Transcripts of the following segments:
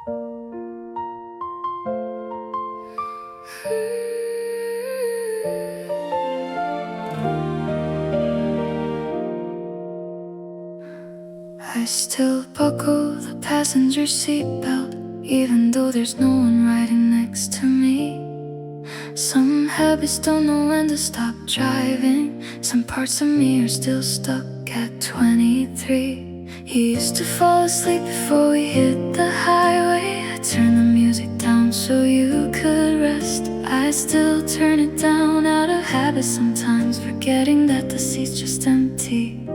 I still buckle the passenger seatbelt, even though there's no one riding next to me. Some habits don't know when to stop driving. Some parts of me are still stuck at 23. You used to fall asleep before we hit the highway. I turned the music down so you could rest. I still turn it down out of habit sometimes, forgetting that the seat's just empty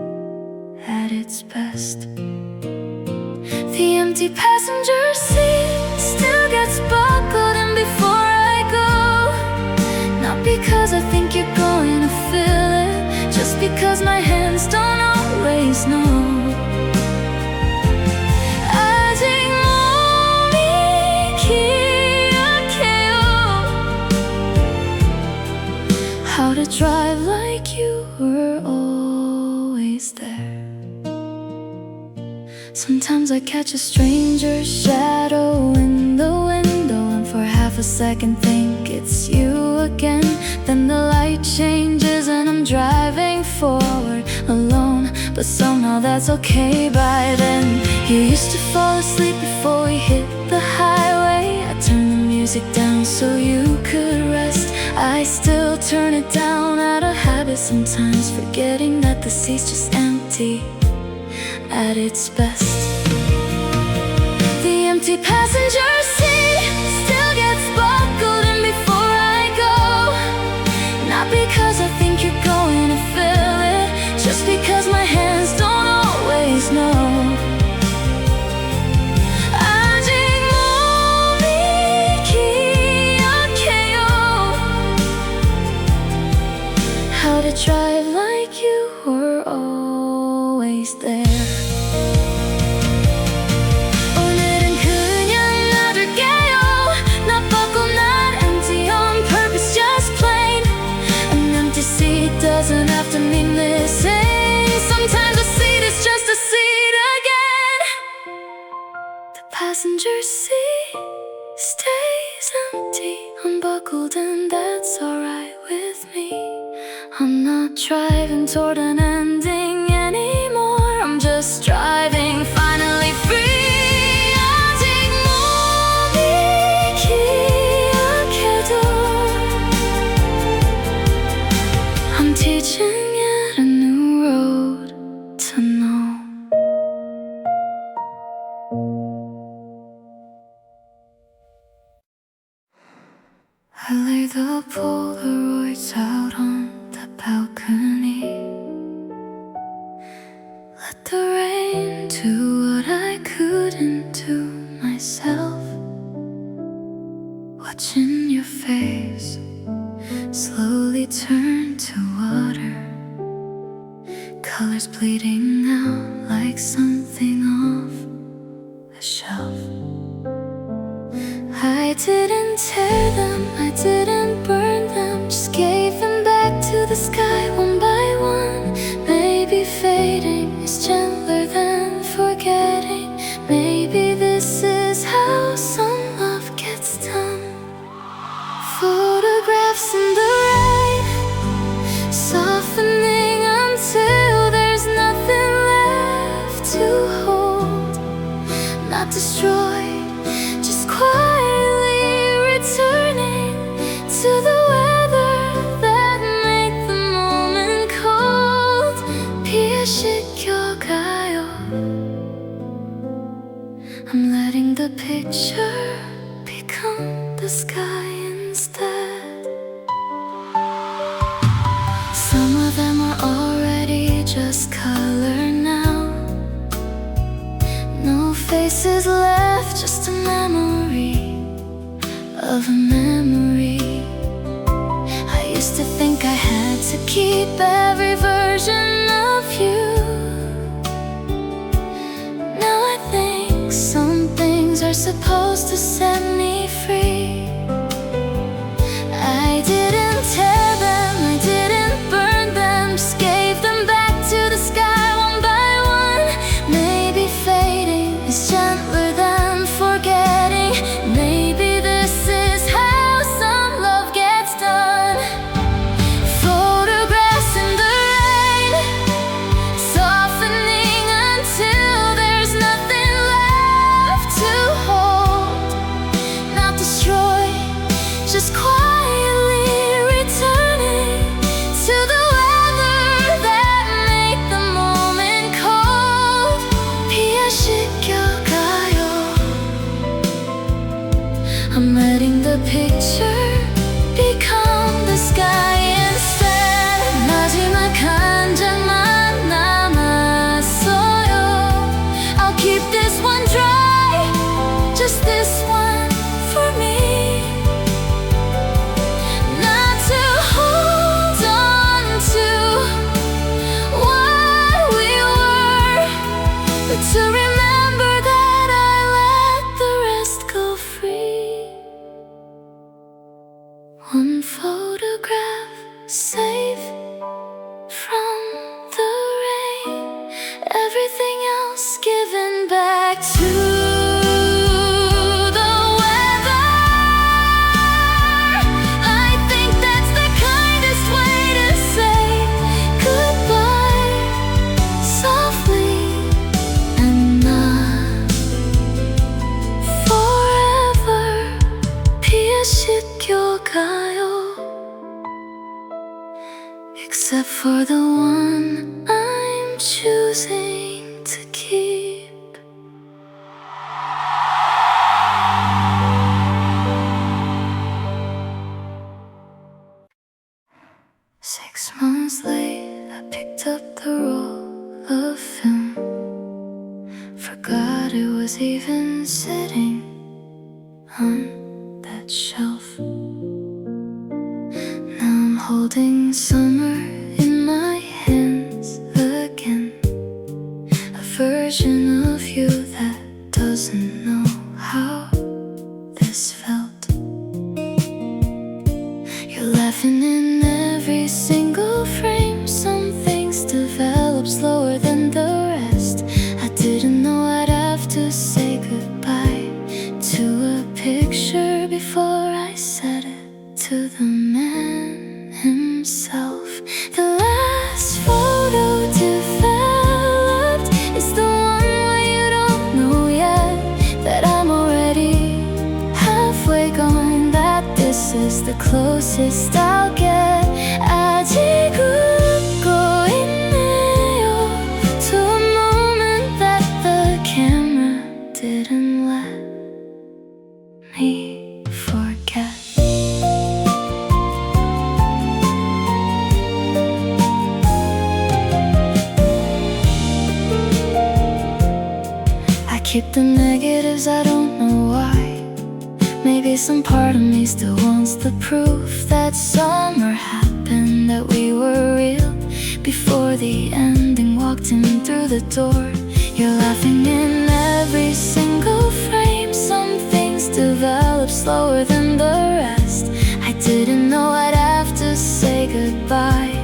at its best. The empty passenger seat still gets buckled in before I go. Not because I think you're going to feel it, just because my hands don't always know. How to drive like you were always there. Sometimes I catch a stranger's shadow in the window, and for half a second think it's you again. Then the light changes and I'm driving forward alone, but somehow that's okay by then. You used to fall asleep before we hit the highway. I turned the music down so you could rest. I still turn it down out of habit sometimes, forgetting that the seat's just empty at its best. The empty passenger seat still gets buckled in before I go. Not because I think you're going to feel it, just because my hands don't always know. How to drive like you were always there. 오늘은 그냥 놔둘게요. Not buckled, not empty on purpose, just plain. An empty seat doesn't have to mean missing. Sometimes a seat is just a seat again. The passenger seat stays empty, unbuckled, and that's alright with me. I'm not driving toward an ending anymore. I'm just driving finally free. 아직 몸이 기억해도 I'm teaching it a new road to know. I lay the Polaroids out on the balcony. Let the rain do what I couldn't do myself. Watching your face slowly turn to water, colors bleeding out like something off a shelf. I didn't tear them, I didn't burn them, just gave them back to the sky one by one. Maybe fading is gentler than forgetting. Maybe this is how some love gets done. Photographs in the rain, softening until there's nothing left to hold. Not destroyed, just quietly returning to the weather that made the moment cold. 비에 씻겨가요. I'm letting the picture become the sky instead. Some of them are already just color now. No faces left, just a memory of a memory. I used to think I had to keep every version of you. Now I think some things are supposed to set me free. I didn't tear them, I didn't burn them, just gave them back to the sky one by one. Maybe fading is gentler than forgetting. the picture become the sky instead. 마지막 한 장만 남았어요. I'll keep this one dry, just this one for me. Not to hold on to what we were, but to remember that I let the rest go free. One photograph safe from the rain, everything else given back to the weather. I think that's the kindest way to say goodbye, softly and not forever. 피해시켜가요. Except for the one I'm choosing to keep. Six months late, I picked up the roll of film. Forgot it was even sitting on that shelf. Now I'm holding summer in my hands again, a version of you that doesn't know how this felt. You're laughing in every single frame. Some things develop slower than the rest. I didn't know I'd have to say goodbye to a picture before I said it to the man himself. The last photo developed is the one where you don't know yet that I'm already halfway gone, that this is the closest I'll get. 아직 웃고 있네요 to a moment that the camera didn't let me forget. I keep the negatives, I don't know why. Maybe some part of me still wants the proof that summer happened, that we were real before the ending walked in through the door. You're laughing in every single frame. Some things develop slower than the rest. I didn't know I'd have to say goodbye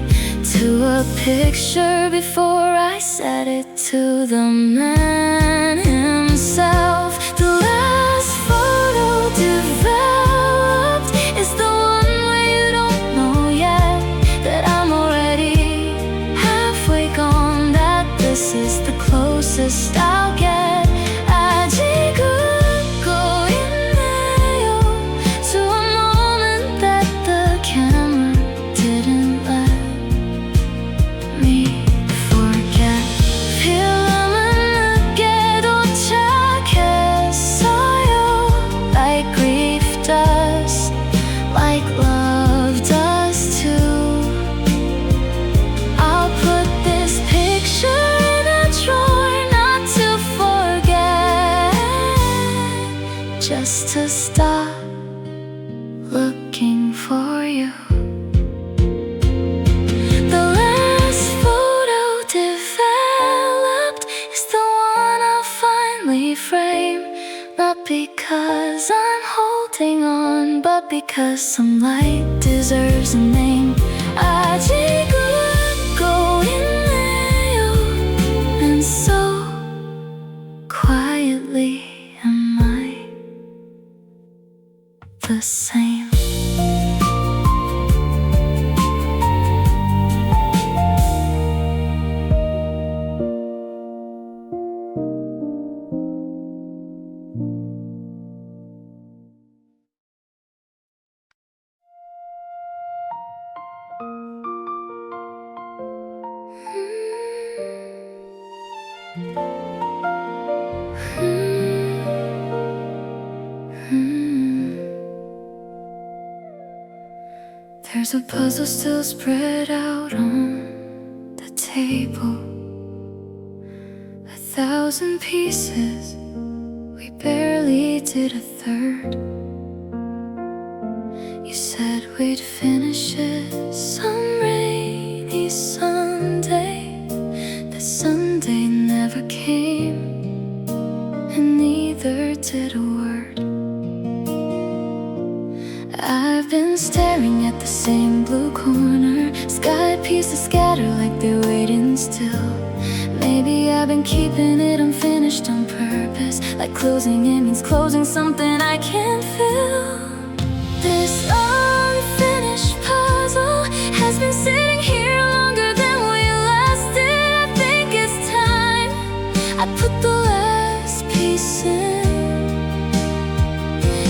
to a picture before I said it to the man himself. The last photo developed is the one where you don't know yet that I'm already halfway gone, that this is the closest I'll get. 아직 웃고 있네요 to a moment that the camera didn't let me forget. 필름은 늦게 도착했어요, like grief does, like love does too. I'll put this picture in a drawer, not to forget, just to stop looking for you. The last photo developed is the one I'll finally frame, not because I'm holding on, but because some light deserves a name. 아직 웃고 있네요, and so quietly am I the same. There's a puzzle still spread out on the table, 1,000 pieces, we barely did a third. You said we'd finish it some rainy Sunday. That Sunday never came, and neither did a word. I've been staring at the same blue corner, sky pieces scatter like they're waiting still. Maybe I've been keeping it unfinished on purpose, like closing it means closing something I can't fill. This unfinished puzzle has been sitting here longer than we lasted. I think it's time I put the last piece in.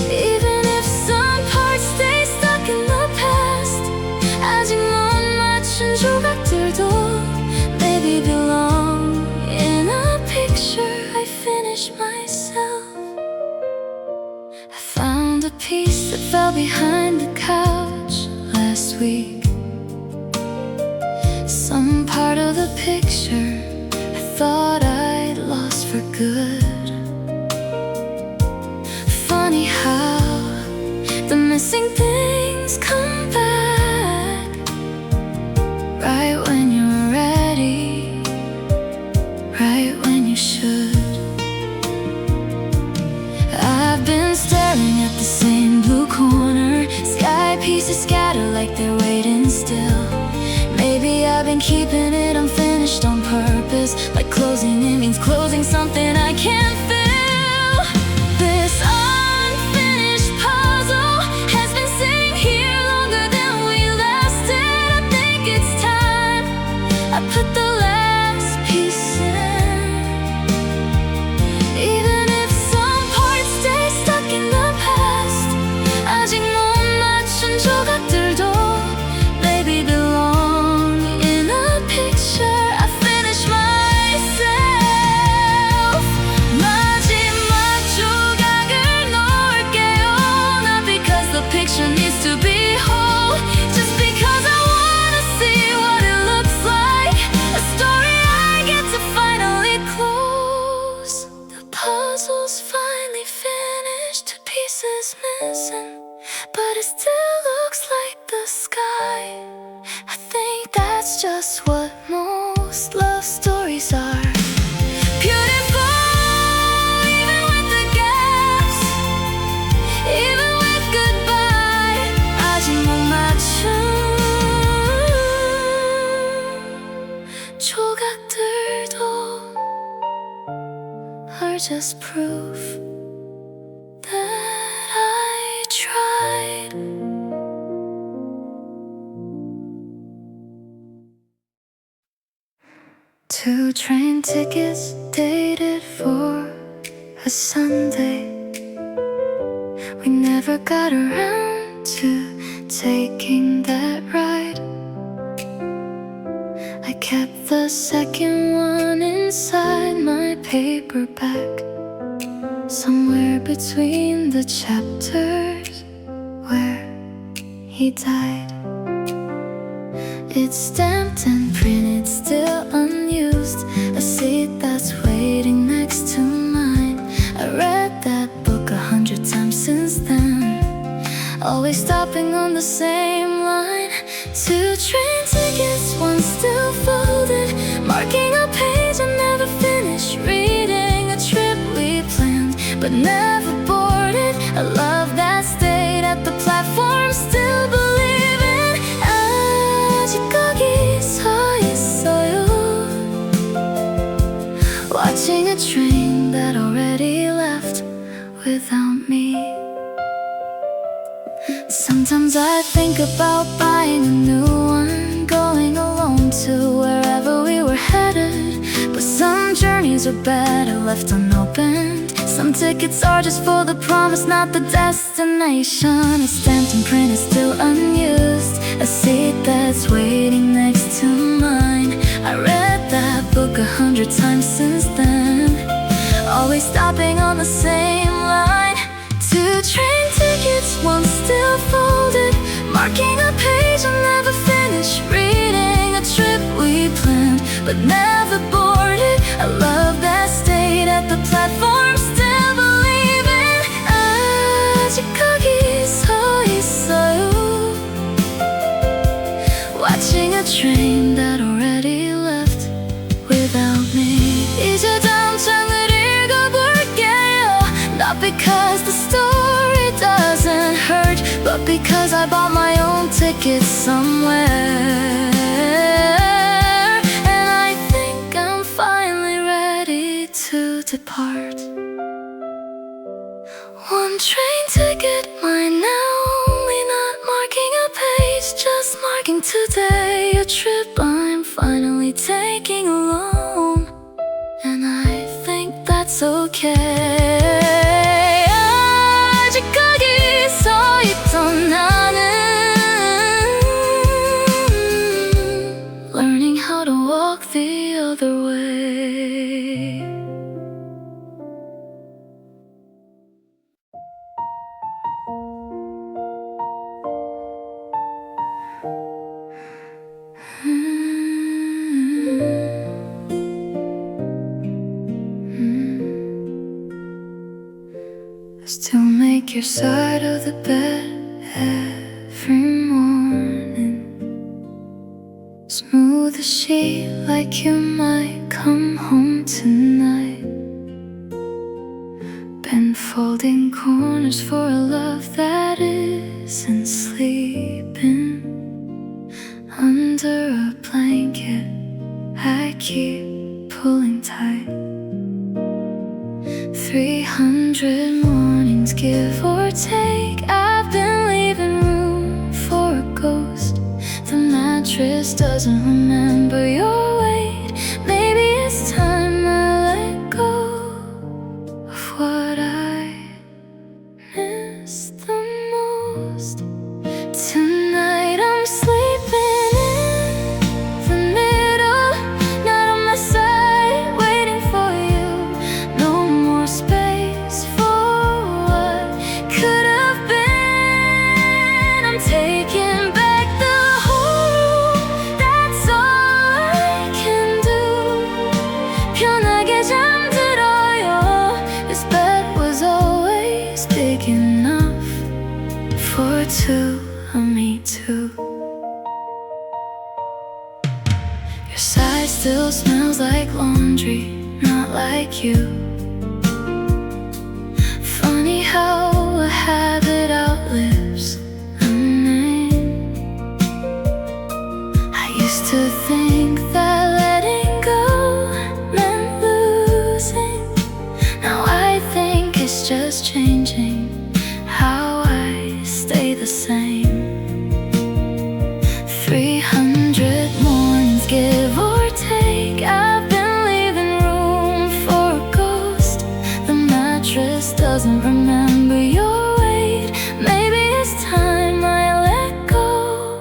Even if some parts stay stuck in the past, 아직 넌 맞춘 조각들도 maybe belong in a picture I finished myself. I found a piece that fell behind the couch last week. Some part of the picture I thought I'd lost for good. Funny how the missing things come back right when you're ready, right when you should. I've been staring at the same blue corner, sky pieces scatter like they're waiting still. Maybe I've been keeping it unfinished on purpose, like closing it means closing something I can't fill. This unfinished puzzle has been sitting here longer than we lasted. I think it's time I put the last piece in. Even if some parts stay stuck in the past, 아직 못 맞춘 조각들도 maybe belong in a picture I finished myself. 마지막 조각을 놓을게요, not because the picture needs to be whole, just because I wanna see what it looks like, a story I get to finally close. The puzzle's finally finished, two pieces missing, but it still looks like the sky. I think that's just what most love stories are. Beautiful, even with the gaps, even with goodbye. 아직 못 맞춘 조각들도 are just proof that I tried. Two train tickets dated for a Sunday. We never got around to taking that ride. I kept the second one inside my paperback, somewhere between the chapters where he died. It's stamped and printed, still unused, a seat that's waiting next to mine. I read that book 100 times since then, always stopping on the same line. Two train tickets, one still folded, marking a page I never finished reading. A trip we planned but never boarded, a love that stayed at the platform, still believing. 아직 거기 서 있어요, watching a train that already left without me. Sometimes I think about buying a new one, going alone to wherever we were headed. But some journeys are better left unopened. Some tickets are just for the promise, not the destination. It's stamped and printed, still unused, a seat that's waiting next to mine. I read that book 100 times since then, always stopping on the same line. Two train tickets, one still folded, marking a page I but never boarded. I love that stayed at the platform, still believing. 아직까지 서 있어요, watching a train that already left without me. 이제 다음 장을 읽어볼게요. Not because the story doesn't hurt, but because I bought my own ticket somewhere. And I think I'm finally ready to depart. One train ticket, mine now, only not marking a page, just marking today. A trip I'm finally taking alone, and I think that's okay. 아직까지 서 있던 나는 learning how to walk the other way. Still make your side of the bed every morning. Smooth the sheet like you might come home tonight. Been folding corners for a love that isn't sleeping. Under a blanket I keep pulling tight. 300 mornings, give or take, I've been leaving room for a ghost. The mattress doesn't remember your weight. Maybe it's time I let go of what I miss the most. Tonight I'm sleeping in the middle, not on my side, waiting for you. No more space for what could have been. I'm taking back the whole room, that's all I can do. 편하게 잠들어요. This bed was always big enough for two, me too. Your side still smells like laundry, not like you. Funny how a habit outlives a name. I used to think that letting go meant losing. Now I think it's just changing how I stay the same. 300 mornings, give or take, I've been leaving room for a ghost. The mattress doesn't remember your weight. Maybe it's time I let go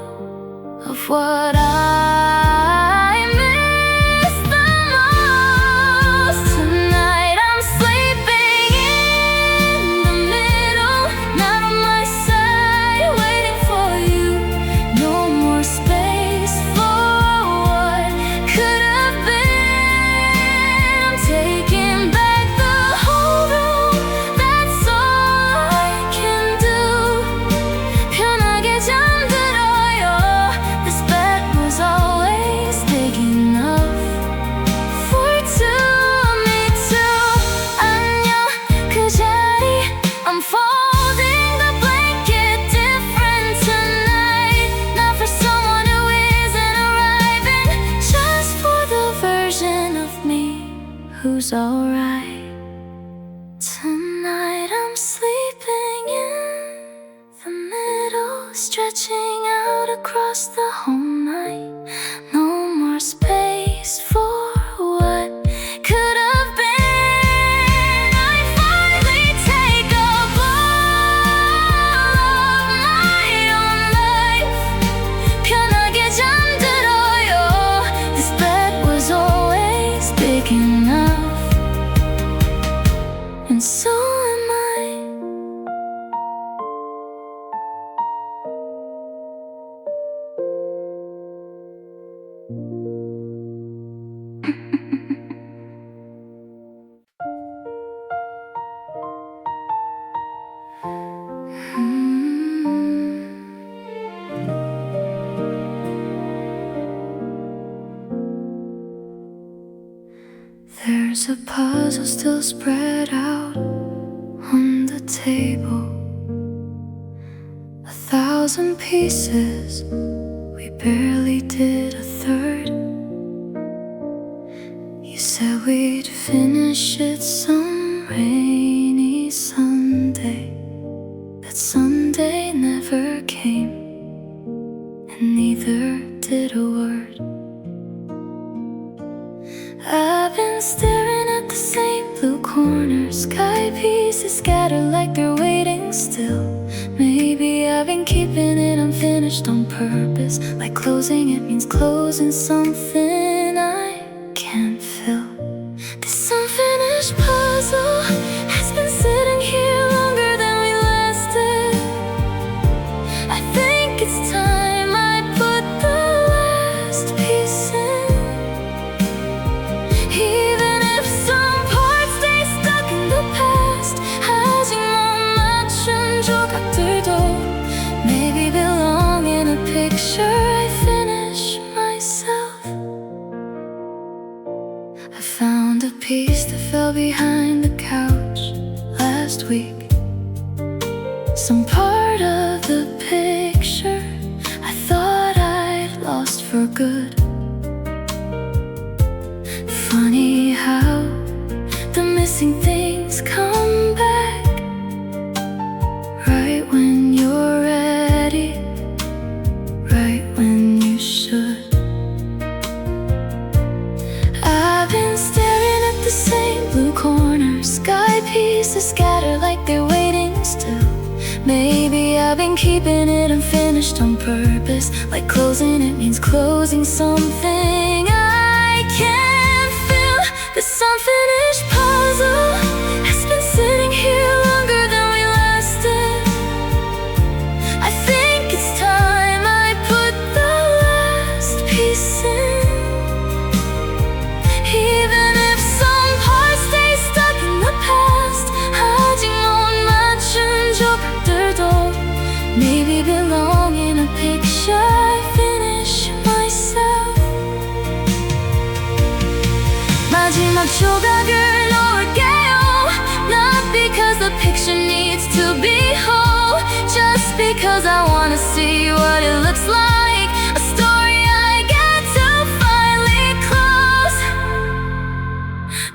of what I miss the most. Tonight I'm sleeping in the middle, not on my side, waiting for you. No more space for what could have been. I'm taking back the whole room, that's all I puzzle still spread out on the table. 1,000 pieces, we barely did a third. You said we'd finish it some rainy Sunday. That Sunday never came, and neither did a word. I've been staring at the same blue corner, sky pieces scattered like they're waiting still. Maybe I've been keeping it unfinished on purpose, like closing it means closing something I can't fill. This unfinished puzzle has been sitting here longer than we lasted. I think it's time I put the last piece in. Even if some parts stay stuck in the past, maybe belong in a picture I finish myself. I found a piece that fell behind the couch last week. Some part of the picture I thought I'd lost for good. Funny how the missing things come back right when you're ready, right when you should. I've been staring at the same blue corner, sky pieces scattered like they're waiting still. Maybe I've been keeping it unfinished on purpose, like closing it means closing something I can't feel. This unfinished puzzle has been sitting here longer than we lasted. I think it's time I put the last piece in. Even if some parts stay stuck in the past, 하지 못 맞춘 좁들도 maybe belong in a picture I finish myself. 마지막 조각을 놓을게요. Not because the picture needs to be whole, just because I wanna see what it looks like. A story I get to finally close.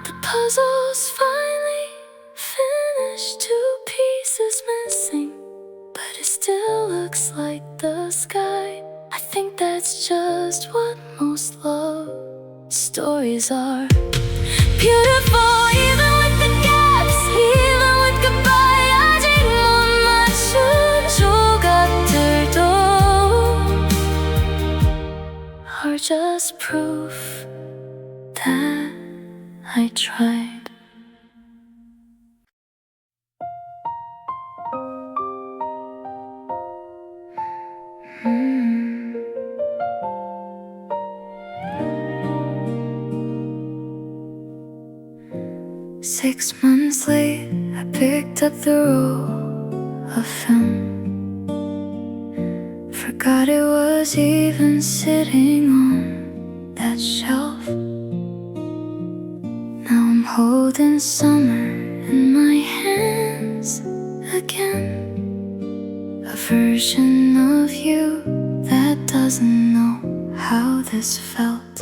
The puzzle's finally finished, 2 pieces missing, but it still looks like the sky. I think that's just what most love stories are. Beautiful even with the gaps, even with goodbye. 아직 못 맞춘 조각들도 are just proof that I tried. 6 months late, I picked up the roll of film. Forgot it was even sitting on that shelf. Now I'm holding summer in my hands again. A version of you that doesn't know how this felt.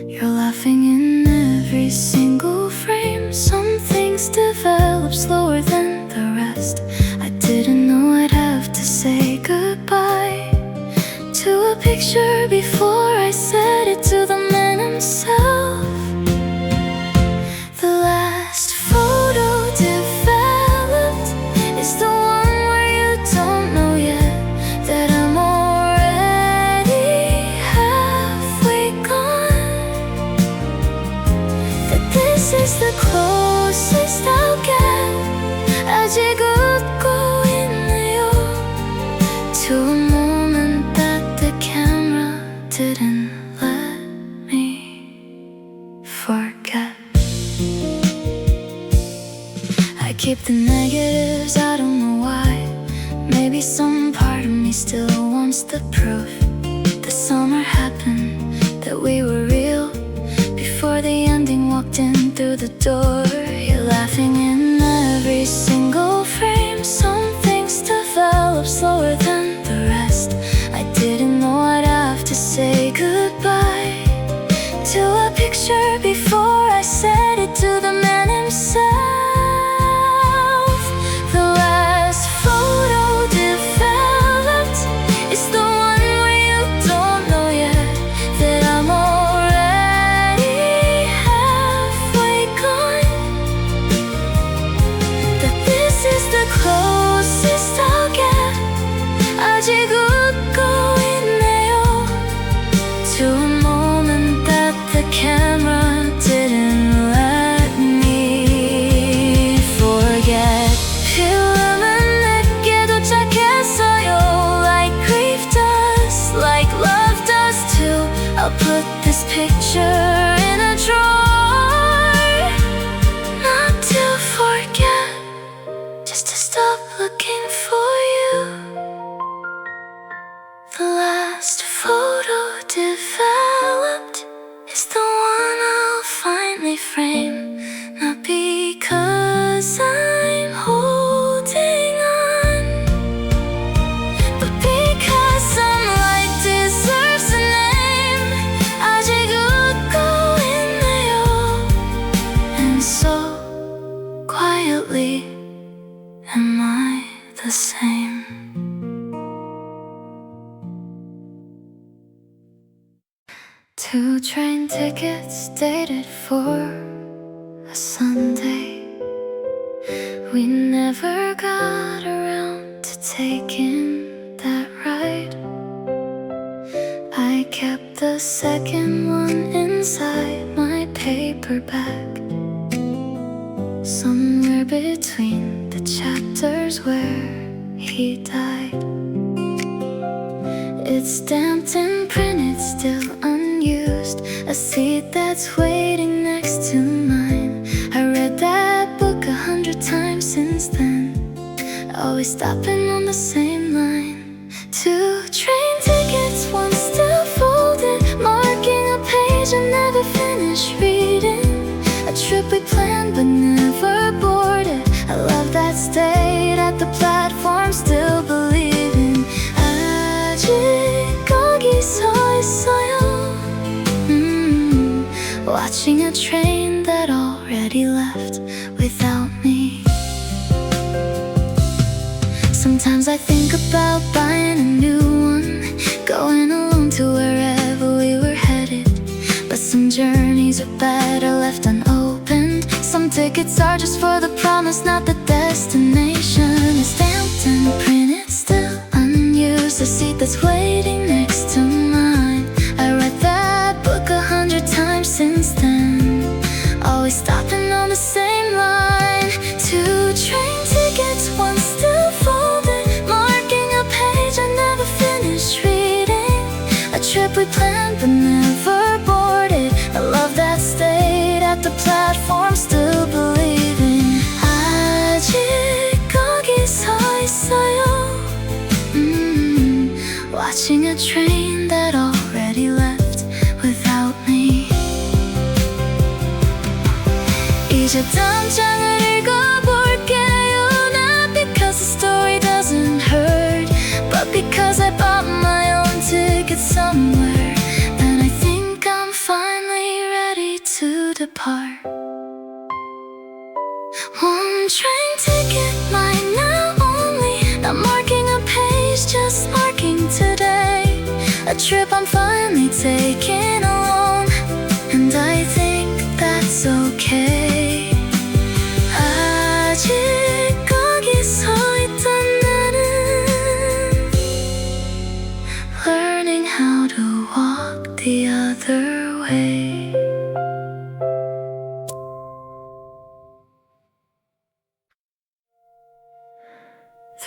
You're laughing in every single frame. Some things develop slower than the rest. I didn't know I'd have to say goodbye to a picture before I said it to the man himself. The last photo developed is the one where you don't know yet that I'm already halfway gone. That this is the closest I'll get. 아직 웃고 있네요 to a moment that the camera didn't let me forget. I keep the negatives, I don't know why. Maybe some part of me still wants the proof the summer happened, that we were real before the ending walked through the door. You're laughing in every single frame. Some things develop slower than the rest. I didn't know I'd have to say goodbye to a picture before I said it to the man himself. The last photo developed is the one where you don't know yet that I'm already halfway gone. That this is the closest I'll get. 아직 웃고 있네요 to a moment that the camera didn't let me forget. 필름은 내게 도착했어요, like grief does, like love does too. I'll put this picture in a drawer, not to forget, just to stop looking for you. The last photo developed is the one I'll finally frame, not because I'm holding on, but because some light deserves a name. 아직 웃고 있네요, and so quietly am I the same. Two train tickets dated for a Sunday. We never got around to taking that ride. I kept the second one inside my paper bag, somewhere between the chapters where he died. It's stamped and printed, still unused, a seat that's waiting next to mine. I read that book 100 times since then, always stopping on the same line. Two train tickets, one still folded, marking a page I never finished reading. A trip we planned but never boarded, a love that stayed at the platform, still believing. 아직 거기 서 있어요, watching a train that already left without me. Sometimes I think about buying a new one, going alone to wherever we were headed. But some journeys are better left unopened. Some tickets are just for the promise, not the destination. It's stamped and printed, still unused, a seat that's waiting next to mine. I read that book 100 times since then, always stopping on the same line. Two train tickets, one still folded, marking a page I never finished reading. A trip we planned but never boarded, a love that stayed at the platform, still believing. 아직 거기 서 있어요, watching a train that already left without me. 이제 다음 장을 읽어볼게요, not because the story doesn't hurt, but because I bought my own ticket somewhere, and I think I'm finally ready to depart. One train ticket, mine now only, not marking a page, just marking today. A trip I'm finally taking alone, and I think that's okay. 아직 거기 서 있던 나는 learning how to walk the other way.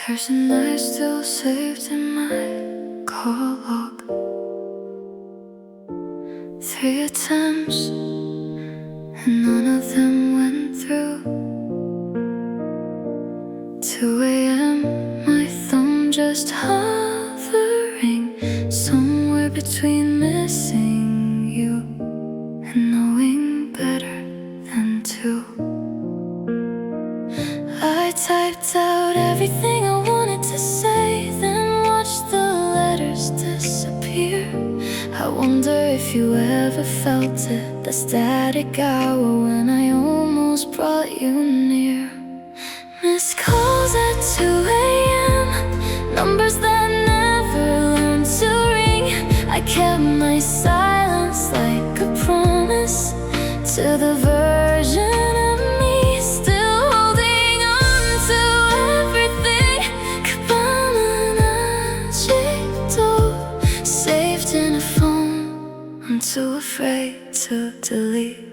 There's a night still saved in my call log. 3 attempts, and none of them went through. 2 a.m., my thumb just hovering somewhere between missing you and knowing better than ever felt it, the static hour when I almost brought you near. Missed calls at 2 a.m., numbers that never learned to ring. I kept my silence like a promise to the version of me still holding on to everything. Saved in a phone, I'm too afraid to delete.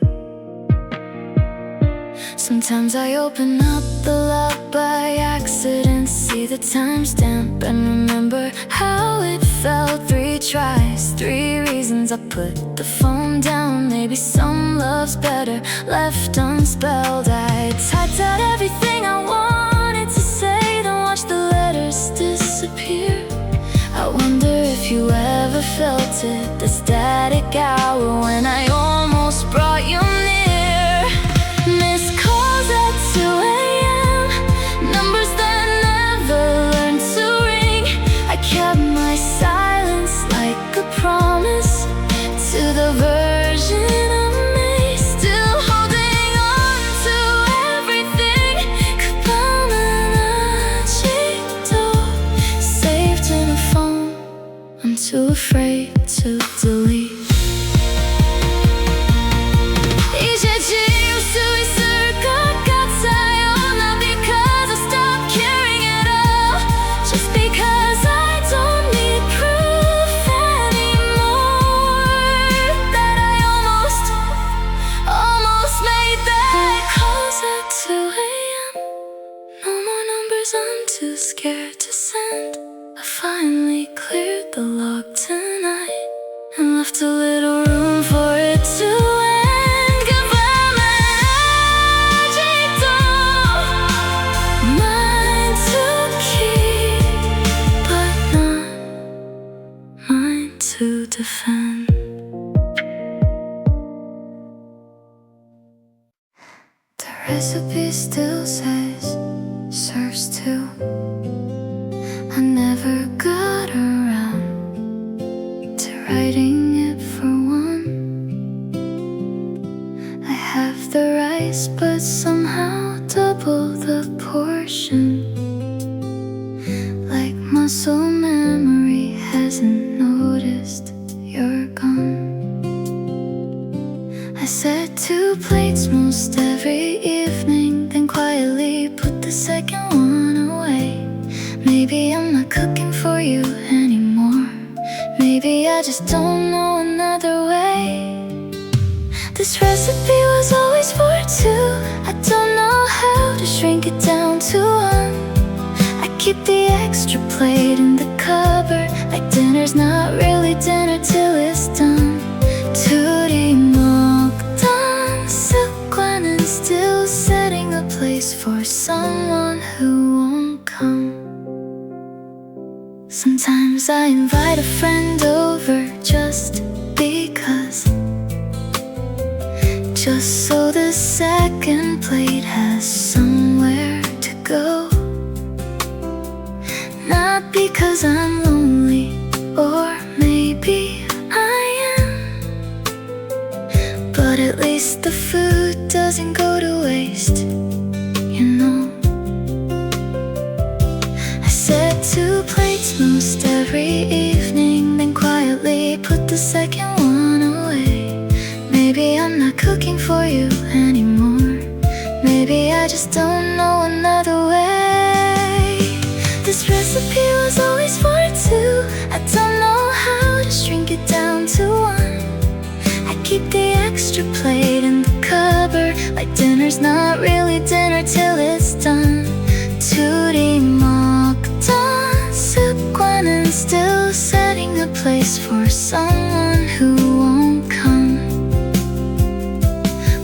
Sometimes I open up the lock by accident, see the timestamp and remember how it felt. 3 tries, 3 reasons I put the phone down. Maybe some love's better left unspelled. I typed out everything I wanted to say, then watched the letters disappear. I wonder if you ever felt it, the static hour when I almost brought you near. Missed calls at 2 a.m., numbers that never learned to ring. I kept my silence like a promise to the version of me still holding on to everything. Saved in a phone, I'm too afraid to delete. I'm too scared to send. I finally cleared the log tonight and left a little room for it to end. Goodbye, magic doll, mine to keep, but not mine to defend. The recipe still says serves 2. I never got around to writing it for 1. I have the rice, but somehow double the portion. Like muscle memory hasn't noticed you're gone. I set 2 plates most every evening, then quietly put the second one away. Maybe I'm not cooking for you anymore. Maybe I just don't know another way. This recipe was always for 2. I don't know how to shrink it down to 1. I keep the extra plate in the cupboard, like dinner's not really dinner till it's done. Tootie 먹던 습관은 still setting a place for someone who won't come. Sometimes I invite a friend over just because, just so the second plate has somewhere to go. Not because I'm lonely, or maybe I am, but at least the food doesn't go to waste, you know. I set 2 plates most every evening, then quietly put the second one away. Maybe I'm not cooking for you anymore. Maybe I just don't know another way. This recipe was always for 2. I don't know how to shrink it down to 1. I keep the extra plate in the cupboard, like dinner's not really dinner till it's done. Tootie 먹던 습관은 still setting a place for someone who won't come.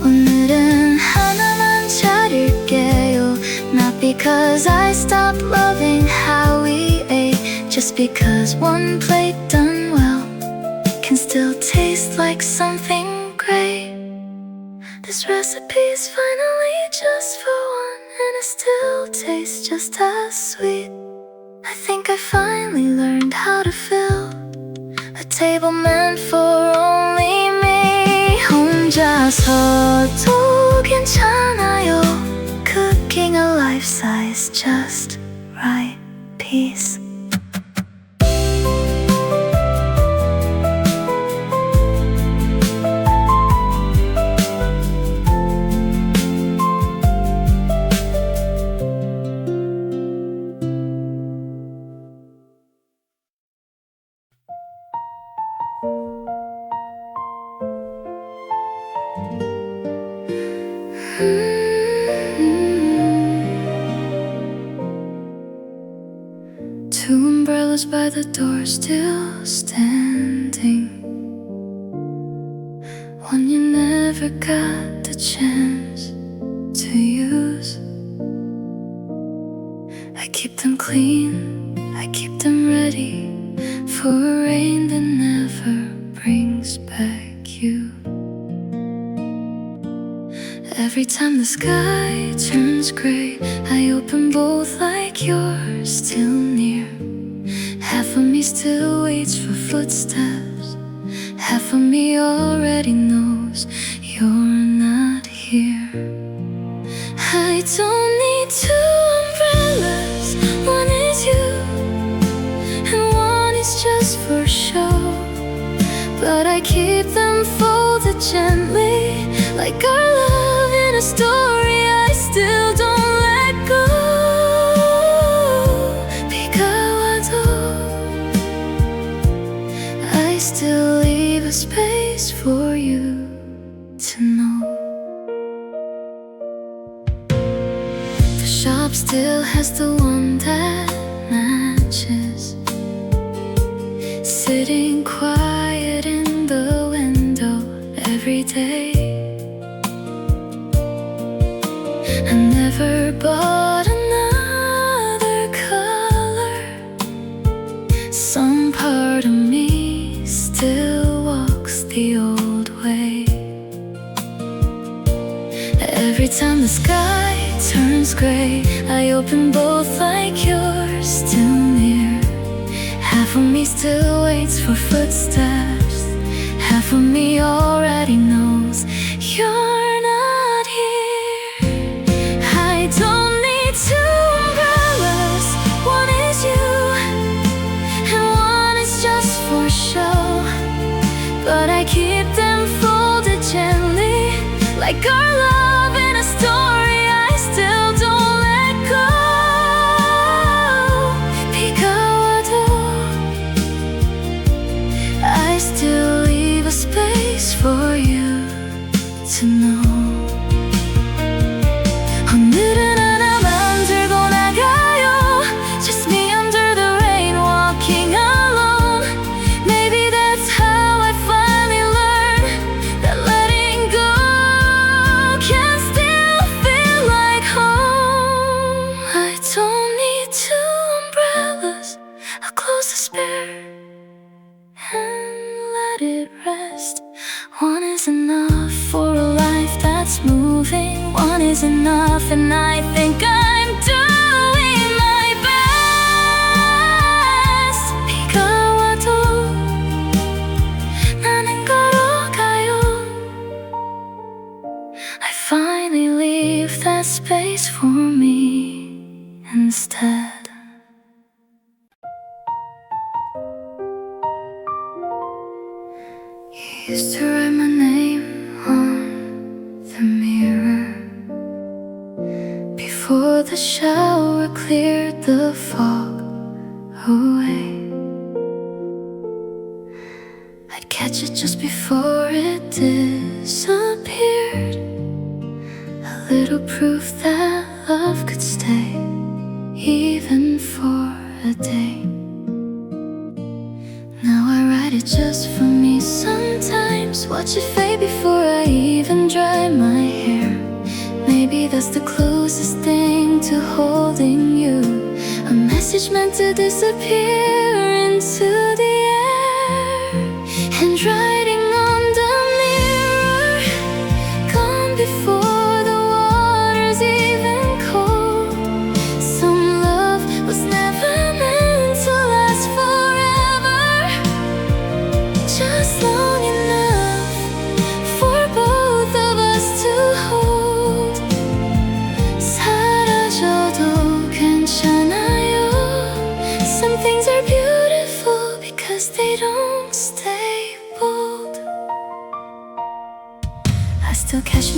오늘은 하나만 차릴게요. Not because I stopped loving how we ate, just because one plate done well can still taste like something great. This recipe's finally just for 1, and it still tastes just as sweet. I think I finally learned how to fill a table meant for only me. 않아서도 괜찮아요. Cooking a life-size just right piece. Two umbrellas by the door still standing. One you never got the chance to use. I keep them clean, I keep them ready for a rain that never brings back you. Every time the sky turns gray, I open both like you're still near. Half of me still waits for footsteps. Half of me already knows you're not here. I don't need two umbrellas. One is you, and one is just for show. But I keep them folded gently, like our love in a story I still don't let go. I still leave a space for you to know. The shop still has the one that matches, sitting quiet in the window every day. I never bought another color. Some part of me still walks the old way. Every time the sky turns gray, I open both like you're still near. Half of me still waits for footsteps. Half of me already knows you're not here. I don't need two umbrellas. One is you, and one is just for show. But I keep them folded gently, like our love in a story I still don't let go. I still leave a space for you to know. 오늘은 하나 만들고 나가요. Just me under the rain, walking alone. Maybe that's how I finally learned that letting go can still feel like home. I don't need two umbrellas. I'll close the spare and let it rest. One is enough for a life that's moving. One is enough, and I think I'm doing my best. 비가 와도 나는 걸어가요. I finally leave that space for me instead. You used to write my name on the mirror before the shower cleared the fog away. I'd catch it just before it disappeared, a little proof that love could stay, even for a day. Now I write it just for me sometimes. Watch it fade before I even dry my hair. Maybe that's the closest thing to holding you. A message meant to disappear into the air. Handwriting on the mirror, gone before the water's even cold. Some love was never meant to last forever, just long enough for both of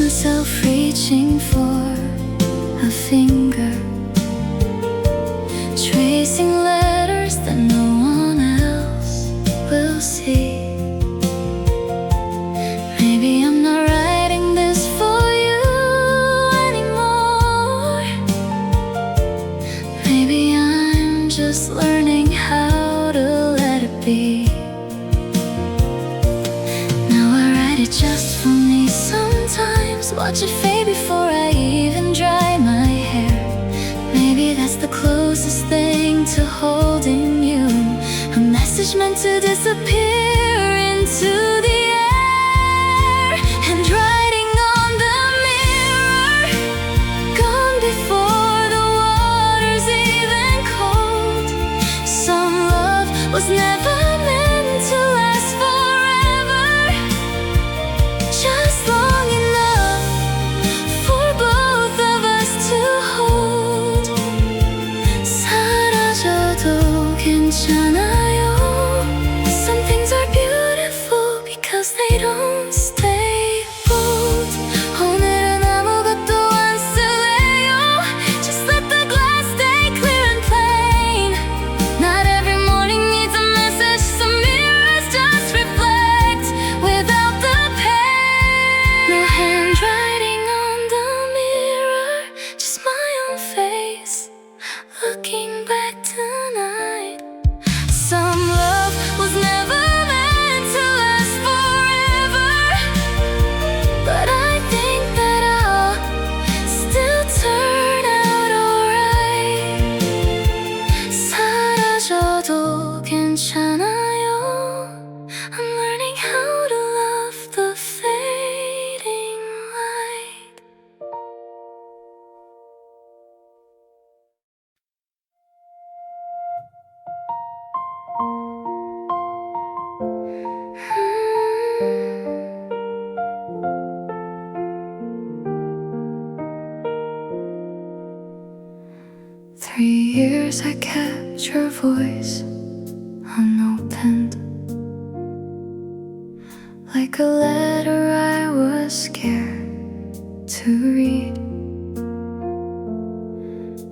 myself reaching for a finger, tracing letters that no one else will see. Maybe I'm not writing this for you anymore. Maybe I'm just learning how to let it be. Now I write it just for me sometimes, watch it fade before I even dry my hair. Maybe that's the closest thing to holding you, a message meant to disappear into the air. And writing on the mirror, gone before the water's even cold. Some love was never meant to last forever, just long enough for both of us to hold. 사라져도 괜찮아요. Some things are beautiful because they don't stay bold. 오늘은 아무것도 안 쓸래요. Just let the glass stay clear and plain. Not every morning needs a message, some mirrors just reflect without the pain. No handwriting on the mirror, just my own face looking back tonight. Some love was never meant to last forever, but I think that I'll still turn out alright. 사라져도 괜찮아요. I'm learning how to love the fading light. 3 years I kept your voice unopened, like a letter I was scared to read.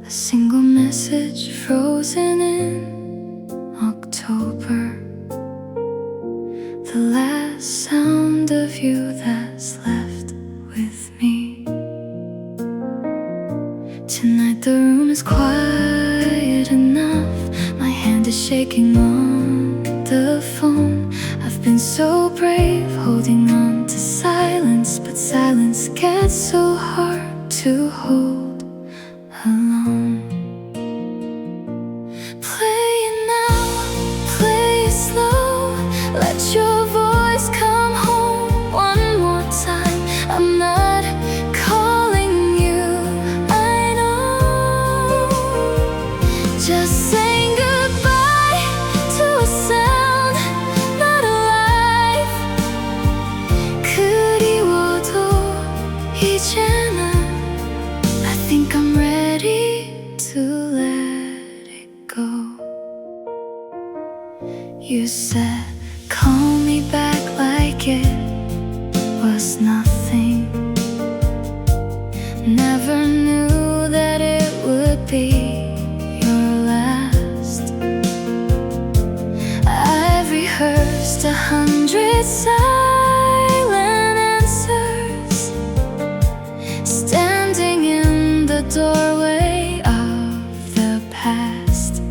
A single message frozen in October, the last sound of you that's left with me. Tonight the room is quiet enough, my hand is shaking on the phone. I've been so brave holding on to silence, but silence gets so hard to hold alone. Play it now, play it slow, let your voice come home one more time. I'm not calling you, I know. Just saying goodbye to a sound not alive. 그리워도 이제는 I think I'm ready to let it go. You said call me back like it was nothing. Never knew that it would be your last. I've rehearsed 100 silent answers, standing in the doorway of the past.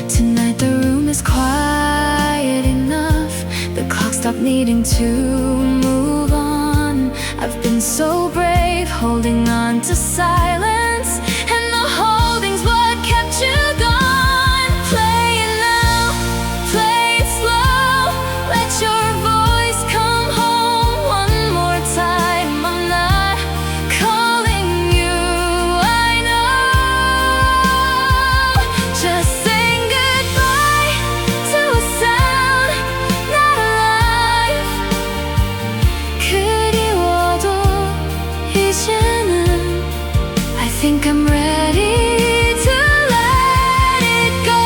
Tonight the room is quiet enough, the clock stopped needing to move on. I've been so brave holding on to silence, and the holding's what kept you gone. Play it now, play it slow, let your voice come home one more time. I'm not calling you, I know. Just saying goodbye to a sound not alive. 그리워도 이제는 I think I'm ready to let it go.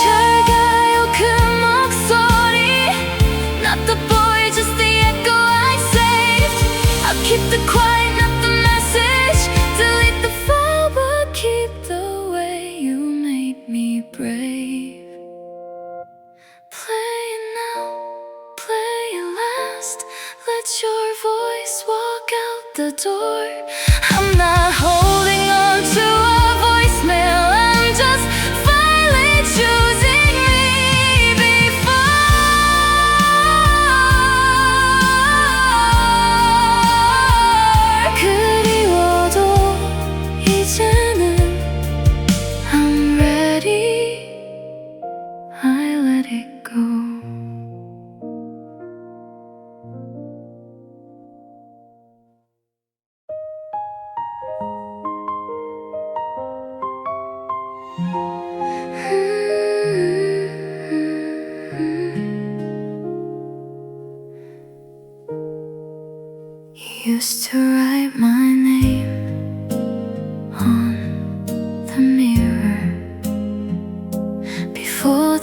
잘 가요 그 목소리, not the boy, just the echo I saved.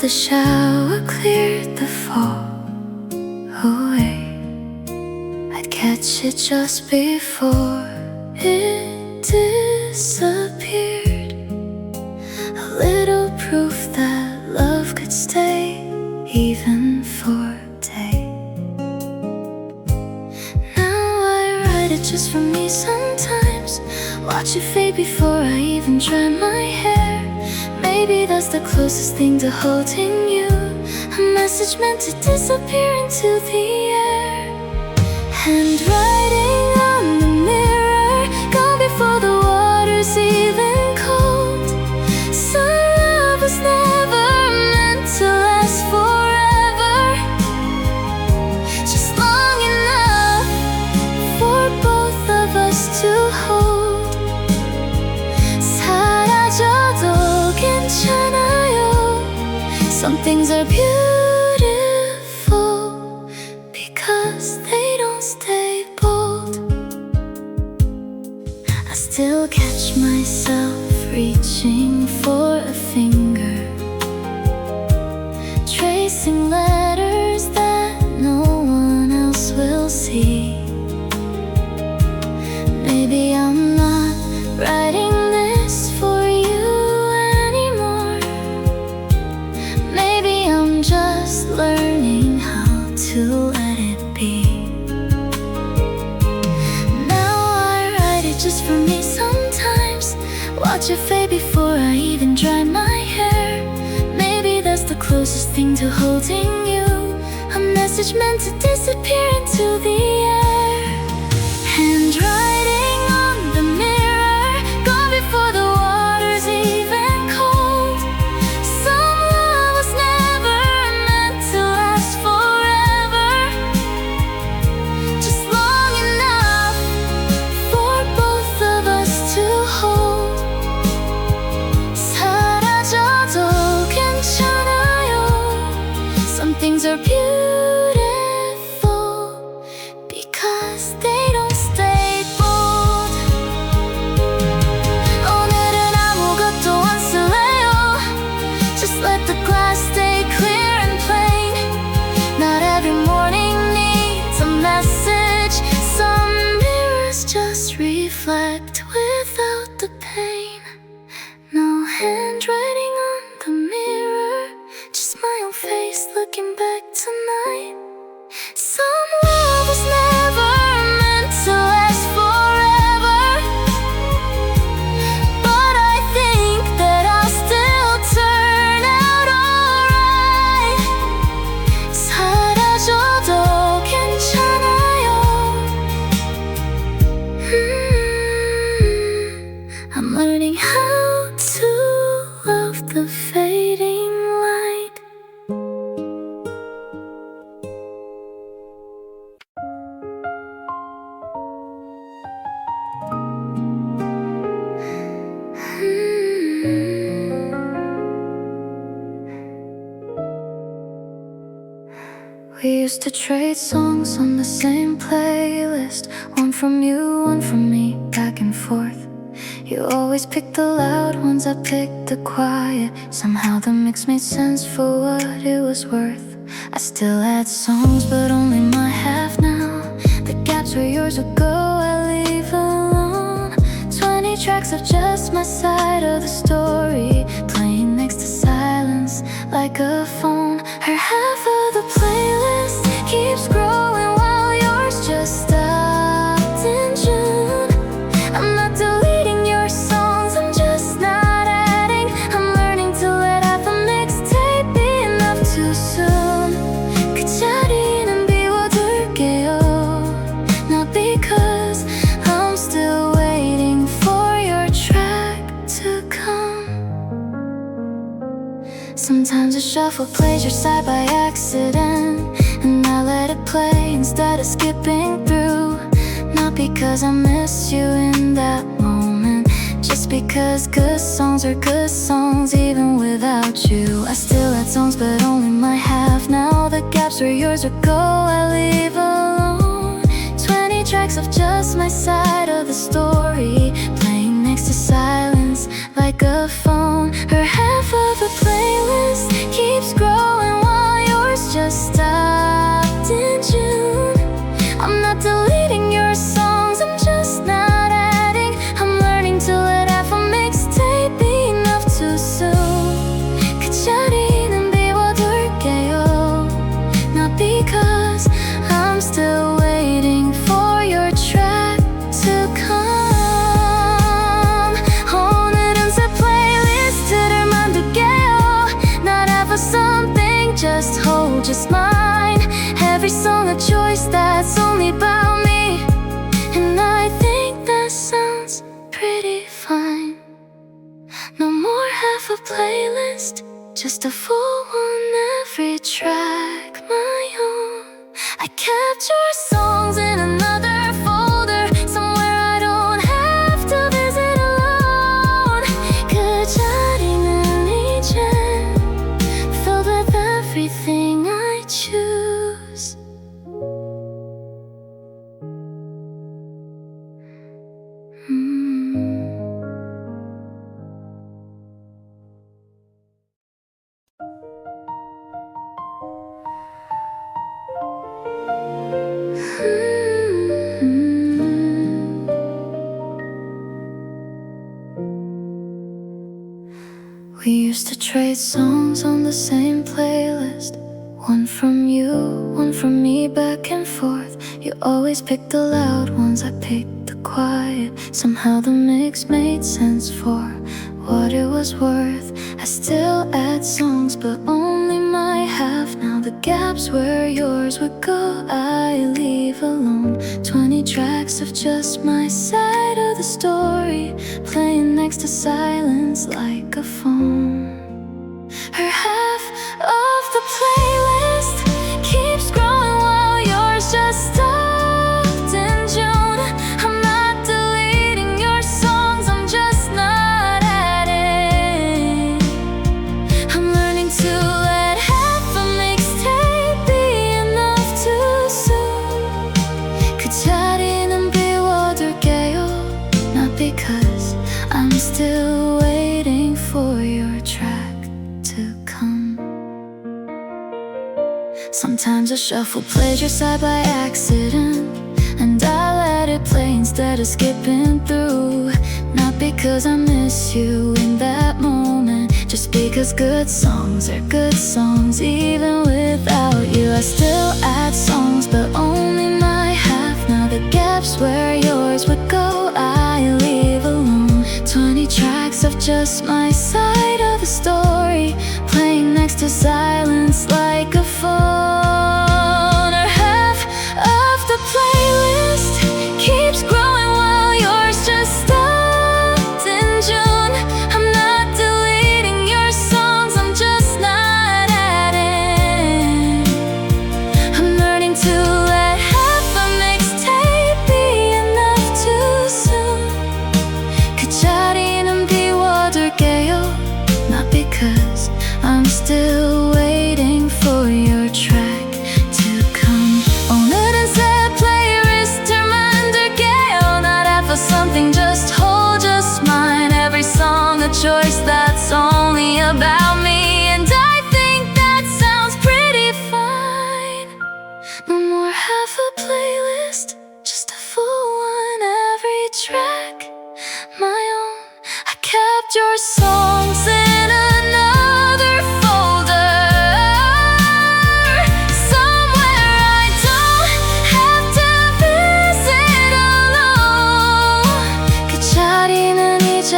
the shower cleared the fall away, I'd catch it just before it disappeared. A little proof that love could stay even for a day. Now I write it just for me sometimes, watch it fade before I even dry my hair. Maybe that's the closest thing to holding you, a message meant to disappear into the air. Handwriting on the mirror, gone before the water's even cold. Some love was never meant to last forever, just long enough for both of us to hold. 사라져도 괜찮아요. Some things are beautiful because they don't stay bold. I still catch myself reaching for a finger, tracing letters that no one else will see. Maybe I'm not writing this for you anymore. Maybe I'm just learning how to let it be. Now I write it just for me sometimes, watch it fade before I even dry my hair. Maybe that's the closest thing to holding you, a message meant to disappear into the air. Handwriting on the mirror, gone before the water's even cold. Some love was never meant to last forever, just long enough for both of us to hold. 사라져도 괜찮아요. Some things are beautiful because they don't stay bold. 오늘은 아무것도 안 쓸래요. Just let the glass stay clear and plain. Not every morning needs a message. Some mirrors just reflect without the pain. No handwriting on the mirror, just my own face looking back tonight. Some love was never meant to last forever, but I think that I'll still turn out alright. 사라져도 괜찮아요. I'm learning how to love the fading light. We used to trade songs on the same playlist, one from you, one from me, back and forth. You always picked the loud ones, I picked the quiet. Somehow the mix made sense for what it was worth. I still had songs, but only my half now. The gaps where yours would go, I leave alone. 20 tracks of just my side of the story, playing next to silence like a phone. Her half of the playlist keeps growing while yours just stopped in June. I'm not deleting your songs, I'm just not adding. I'm learning to let half a mixtape be enough too soon. 그 자리는 비워둘게요. Not because I'm still waiting for your track to come. Sometimes a shuffle plays your side by accident, and I let it play instead of skipping through. Not because I miss you in that moment, just because good songs are good songs even without you. I still had songs, but only my half now. The gaps where yours would go, I leave alone. 20 tracks of just my side of the story, playing next to silence like a phone. Her half of the playlist keeps growing pretty fine. No more half a playlist, just a full one, every track my own. I capture songs in another folder, somewhere I don't have to visit alone. 그자리는 이젠 filled with everything I choose. We used to trade songs on the same playlist, one from you, one from me, back and forth. You always picked the loud ones, I picked the quiet. Somehow the mix made sense for what it was worth. I still add songs, but only my half. Now the gaps where yours would go, I leave alone. 20 tracks of just my side of the story, playing next to silence like a phone. Her half of the playlist keeps growing while yours just stopped in June. I'm not deleting your songs, I'm just not adding. I'm learning to let half a mixtape be enough too soon. 그자리는 비워둘게요, not because I'm still waiting for your track to come. Sometimes I shuffle plays your side by accident, and I let it play instead of skipping through. Not because I miss you in that moment, just because good songs are good songs even without you. I still add songs, but only my half. Now the gaps where yours would go, I leave alone. 20 tracks of just my side of the story, playing next to silence like a phone. Or half of the playlist keeps growing while yours just stopped in June. I'm not deleting your songs, I'm just not adding. I'm learning to let half a mixtape be enough too soon. 그자리는 비워둘게요, not because I'm still waiting for your track to come. 오늘은 새 playlist을 만들게요, not half of something, just whole, just mine. Every song a choice that's only about me, and I think that sounds pretty fine. No more half a playlist, just a full one, every track my own. I kept your songs in another folder, somewhere I don't have to visit alone. 그자리는 이제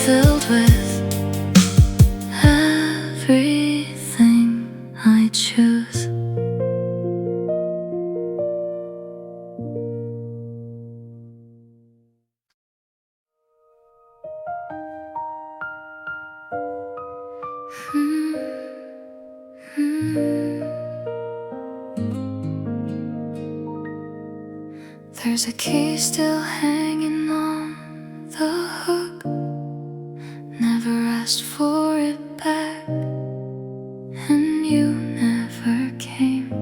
filled with everything I choose. There's a key still hanging on the hook, never asked for it back, and you never came.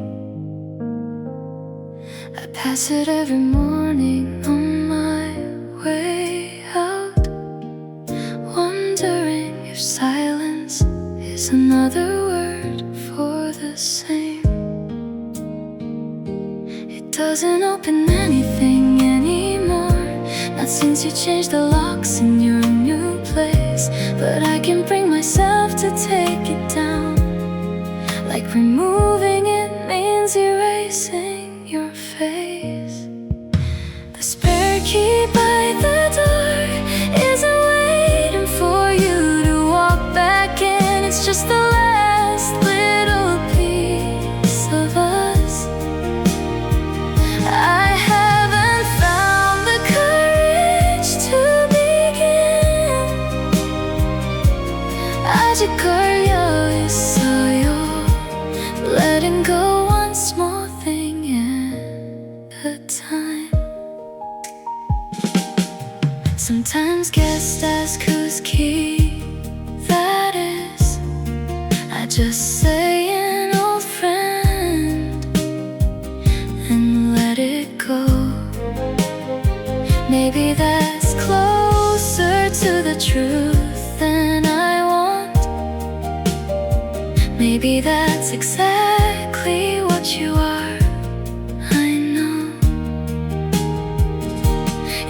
I pass it every morning on my way out, wondering if silence is another word for the same. It doesn't open anything anymore, not since you changed the locks in your new place. But I can bring myself to take it down, like removing it means erasing your face. The spare key by the door isn't waiting for you to walk back in. It's just the last little piece of us. I haven't found the courage to sometimes guests ask whose key that is. I just say an old friend and let it go. Maybe that's closer to the truth than I want. Maybe that's exactly what you are. I know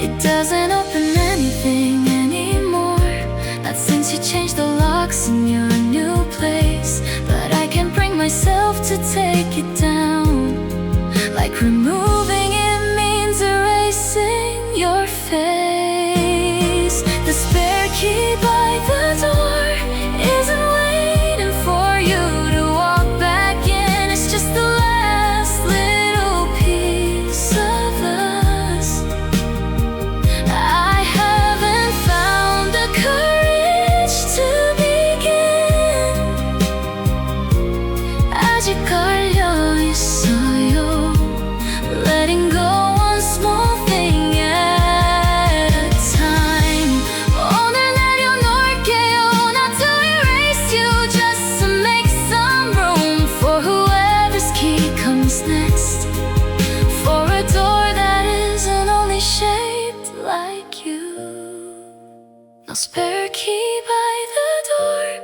it doesn't open anything anymore. Not since you changed the locks in your new place. But I can't bring myself to take it down. Like removing it means erasing your face. The spare key by the door isn't waiting for you to walk back in. It's just the last little piece of us. I haven't found the courage to begin. 아직 걸려 있어요. Letting go one small thing at a time. 오늘 내려놓을게요. Not to erase you, just to make some room for whoever's key comes next. For a door that isn't only shaped like you. No spare key by the door.